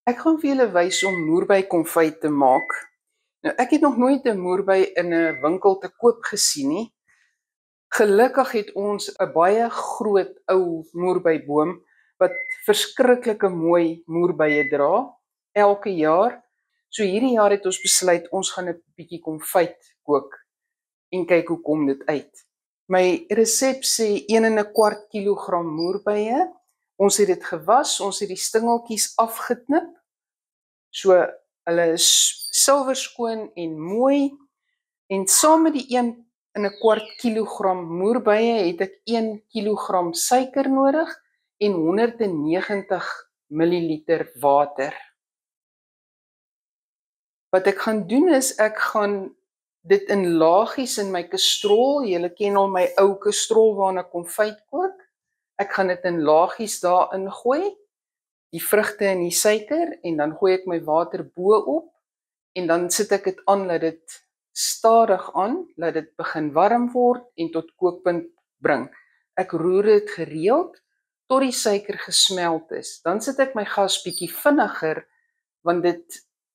Ek gaan vir julle wys om moerbei konfyt te maak. Nou, ek het nog nooit 'n moerbei in 'n winkel te koop gesien nie. Gelukkig het ons 'n baie groot ou moerbeiboom wat verskriklike mooi moerbeie dra elke jaar. So hierdie jaar het ons besluit ons gaan 'n bietjie konfyt kook en kyk hoe kom dit uit. My resep sê 1,25 kilogram moerbeie. Ons het dit gewas, ons het die stingeltjies afgeknip. So hulle is silwerskoon en mooi. En saam met die 1,25 kilogram moerbeie het ek 1 kilogram suiker nodig en 190 milliliter water. Wat ek gaan doen is ek gaan dit in laagies in my kastrol. Julle ken al my ou kastrol waarna ek konfyt kook. Ek gaan dit in laagies daarin gooi, die vrugte en die suiker, en dan gooi ek my water bo-op en dan sit ek dit aan, laat dit stadig aan, laat dit begin warm word en tot kookpunt bring. Ek roer dit gereeld tot die suiker gesmelt is. Dan sit ek my gas bietjie vinniger, want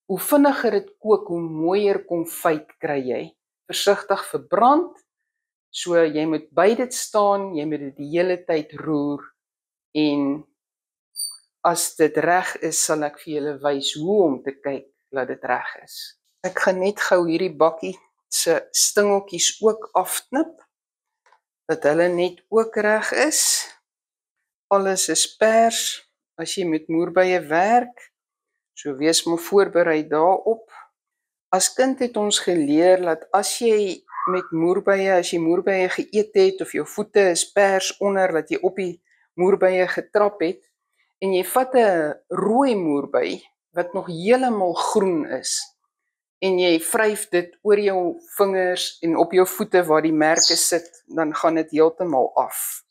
hoe vinniger dit kook, hoe mooier konfyt kry jy. Versigtig verbrand, so jy moet by dit staan, jy moet dit die hele tyd roer, en as dit reg is, sal ek vir julle wys hoe om te kyk dat dit reg is. Ek gaan net gou hierdie bakkie se stingeltjies ook afknip, dat hulle net ook reg is. Alles is pers as jy met moerbeie werk, so wees maar voorberei daarop. As kind het ons geleer dat as jy moerbeie geëet het of jou voete is pers onder, dat jy op die moerbeie getrap het, en jy vat 'n rooi moerbei wat nog heeltemal groen is, en jy vryf dit oor jou vingers en op jou voete waar die merke sit, dan gaan dit heeltemal af.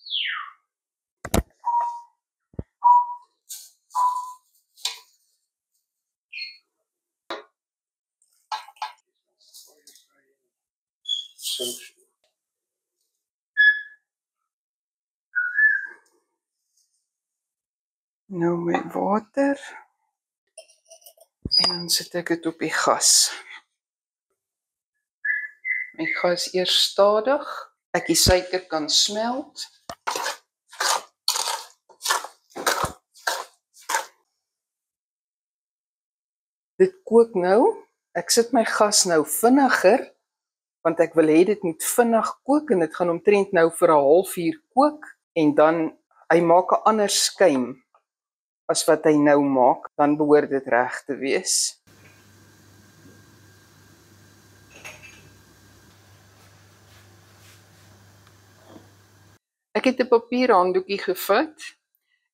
Nou my water, en dan sit ek dit op die gas. My gas eers stadig, ek die suiker kan smelt. Dit kook nou, ek sit my gas nou vinniger, want ek wil hê dit moet vinnig kook, en dit gaan omtrent nou vir 'n halfuur kook, en dan, hy maak 'n ander skuim as wat hy nou maak, dan behoort dit reg te wees. Ek het 'n papierhanddoekie gevat,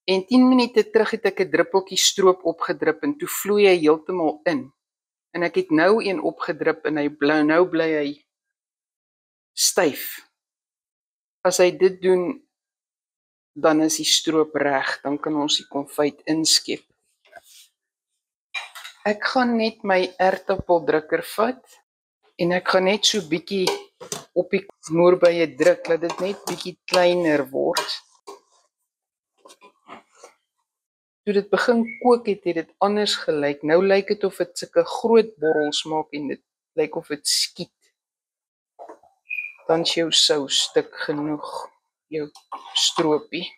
en 10 minute terug het ek 'n druppeltjie stroop opgedrup, en toe vloei hy heeltemal in. En ek het nou een opgedrup, en nou bly hy styf. As hy dit doen, dan is die stroop reg, dan kan ons die konfyt inskep. Ek gaan net my aardappeldrukker vat, en ek gaan net so bietjie op die moerbeie druk, laat dit net bietjie kleiner word. Toe dit begin kook het dit anders gelyk. Nou lyk dit of dit sulke groot borrels maak, en dit lyk of dit skiet. Dan is jou sous stuk genoeg, jou stroopie.